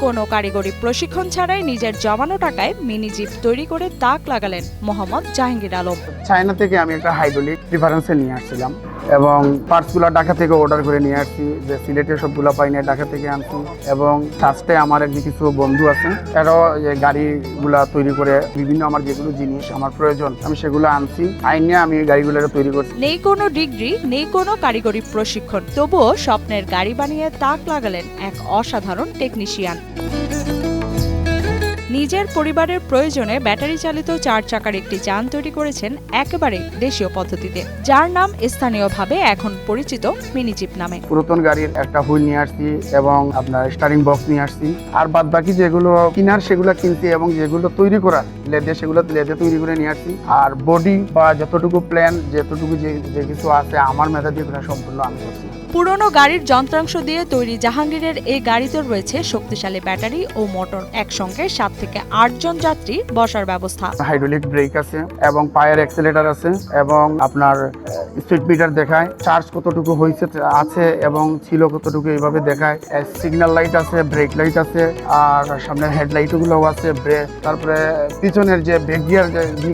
কোনো কারিগরি প্রশিক্ষণ ছাড়াই নিজের জমানো টাকায় মিনি জিপ তৈরি করে তাক লাগালেন মোহাম্মদ জাহাঙ্গীর আলম। চায়না থেকে আমি একটা হাইড্রোলিক রিফারেন্সে নিয়ে আসছিলাম এবং পার্টসগুলো ঢাকা থেকে অর্ডার করে নিয়ে আসছি, যে সিলেটের সবগুলো পাই না ঢাকা থেকে আনছি। এবং ফার্স্টে আমার কিছু বন্ধু আছে, এরাও গাড়িগুলা তৈরি করে বিভিন্ন আমার যেগুলো জিনিস আমার প্রয়োজন আমি সেগুলো আনছি, আইনে আমি গাড়িগুলো তৈরি করছি। নেই কোনো ডিগ্রি, নেই কোনো কারিগরি প্রশিক্ষণ, তবুও স্বপ্নের গাড়ি বানিয়ে তাক লাগালেন এক অসাধারণ টেকনিশিয়ান। নিজের পরিবারের প্রয়োজনে ব্যাটারি চালিত 4 চাকার একটি যান তৈরি করেছেন একেবারে দেশীয় পদ্ধতিতে, যার নাম স্থানীয়ভাবে এখন পরিচিত মিনি জিপ নামে। পুরাতন গাড়ির একটা হুইল নিয়ে আসছি এবং আপনার স্টারিং বক্স নিয়ে আসছি, আর বাদ বাকি যেগুলো কিনার সেগুলো কিনছি এবং যেগুলো তৈরি করা লেদে সেগুলো লেদে তৈরি করে নিয়ে আসছি। আর বডি বা যতটুকু প্ল্যান যতটুকু যে কিছু আছে আমার মেধা দিয়ে সম্পূর্ণ আমি করছি। পুরনো গাড়ির যন্ত্রাংশ দিয়ে তৈরি জাহাঙ্গীরের এই গাড়িতে রয়েছে শক্তিশালী ব্যাটারি ও মোটর, একসঙ্গে 7 থেকে 8 জন যাত্রী বসার ব্যবস্থা। হাইড্রোলিক ব্রেক আছে এবং পায়ের অ্যাক্সেলেটর আছে এবং আপনার স্পিড মিটার দেখায়, চার্জ কতটুকু হয়েছে আছে এবং ছিল কতটুকু এইভাবে দেখায়। সিগন্যাল লাইট আছে, ব্রেক লাইট আছে, আর সামনের হেডলাইট গুলোও আছে। তারপরে পিছনের যে ব্যাক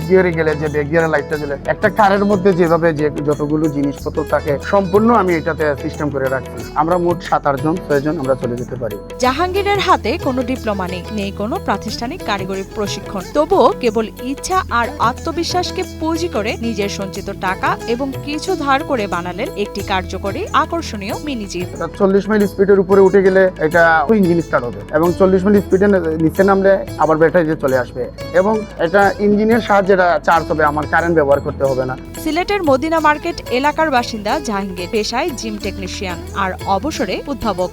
গিয়ারে গেলে যে ব্যাক গিয়ারের লাইটটা জ্বলে, একটা কারের মধ্যে যেভাবে যে যতগুলো জিনিসপত্র থাকে সম্পূর্ণ আমি এটাতে সিস্টেম করে রাখছি। আমরা মোট 7-8 জন 6 জন আমরা চলে যেতে পারি। জাহাঙ্গীরের হাতে কোনো ডিপ্লোমা নেই, নেই কোনো প্রাতিষ্ঠানিক কারিগরি প্রশিক্ষণ, তবুও কেবল ইচ্ছা আর আত্মবিশ্বাসকে পুঁজি করে নিজের সঞ্চিত টাকা এবং কিছু ধার করে বানালেন একটি কার্যকরী আকর্ষণীয় মিনি জিপ। 40 মাইল স্পিডের উপরে উঠে গেলে এটা ইঞ্জিন স্টার্ট হবে এবং 40 মাইল স্পিডে নিচে নামলে আবার ব্যাটারি চলে আসবে এবং এটা ইঞ্জিনের সাহায্যে চার্জ হবে, আমার কারেন্ট ব্যবহার করতে হবে না। সিলেটের মদিনা মার্কেট এলাকার বাসিন্দা জাহাঙ্গীর পেশায় জিম টেকনিশিয়ান আর অবসরে উদ্ভাবক।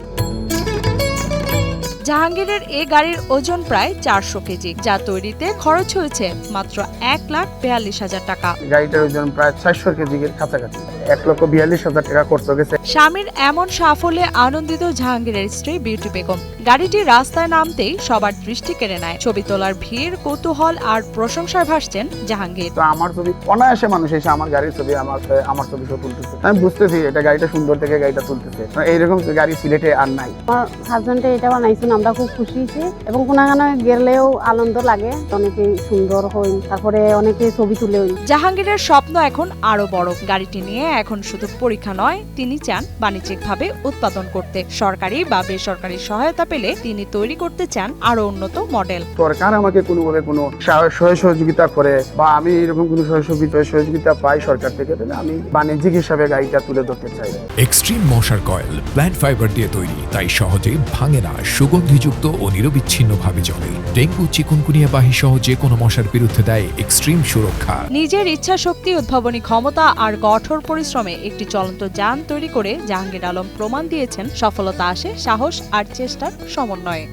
জাহাঙ্গীরের এই গাড়ির ওজন প্রায় 400 কেজি, যা তৈরিতে খরচ হয়েছে মাত্র 1,42,000 টাকা। গাড়িটার ওজন প্রায় 400 কেজির কাছাকাছি, 1,42,000 টাকা খরচ গেছে। স্বামীর এমন সাফল্যে আনন্দিত জাহাঙ্গীরের স্ত্রী বিউটি বেগম। গাড়িটি রাস্তায় নামতেই সবার দৃষ্টি কেড়ে নেয়। ছবি তোলার ভিড়, কৌতূহল আর প্রশংসায় ভাসছেন জাহাঙ্গীর। তো আমার ছবি অনায়াসে মানুষ এসে আমার গাড়ির ছবি আমার ছবি সব তুলতেছে। আমি বুঝতেছি এটা গাড়িটা সুন্দর থেকে গাড়িটা তুলতেছে, এইরকম গাড়ি সিলেটে আর নাই। আমার হাজবেন্ডে এটা বানাইছেন, আমরা খুব খুশি হয়েছি এবং কোনাগানে গেলেও আনন্দ লাগে, অনেকে সুন্দর হই, তারপরে অনেকে ছবি তুলে। জাহাঙ্গীরের স্বপ্ন এখন আরো বড়। গাড়িটি নিয়ে এখন শুধু পরীক্ষা নয়, তিনি চান বাণিজ্যিকভাবে উৎপাদন করতে। সরকারি বা বেসরকারি সহায়তা পেলে তিনি তৈরি করতে চান আরো উন্নত মডেল। সরকার আমাকে কোনোভাবে কোনো সহযোগিতা করে বা আমি এরকম কোনো সহযোগিতা পাই সরকার থেকে, তাহলে আমি বাণিজ্যিক হিসাবে গাড়িটা তুলে ধরতে চাই। এক্সট্রিম মশার কয়েল প্ল্যান্ট ফাইবার দিয়ে তৈরি, তাই সহজে ভাঙে না, সুগন্ধিযুক্ত ও নিরবিচ্ছিন্নভাবে জ্বলে। ডেঙ্গু, চিকুনগুনিয়া বাহি সহ যে কোনো মশার বিরুদ্ধে দেয় এক্সট্রিম সুরক্ষা। নিজের ইচ্ছা শক্তি, উদ্ভাবনী ক্ষমতা আর কঠোর পরিশ্রমে একটি চলন্ত যান তৈরি করে জাহাঙ্গীর আলম প্রমাণ দিয়েছেন সফলতা আসে সাহস আর চেষ্টার সমন্বয়ে।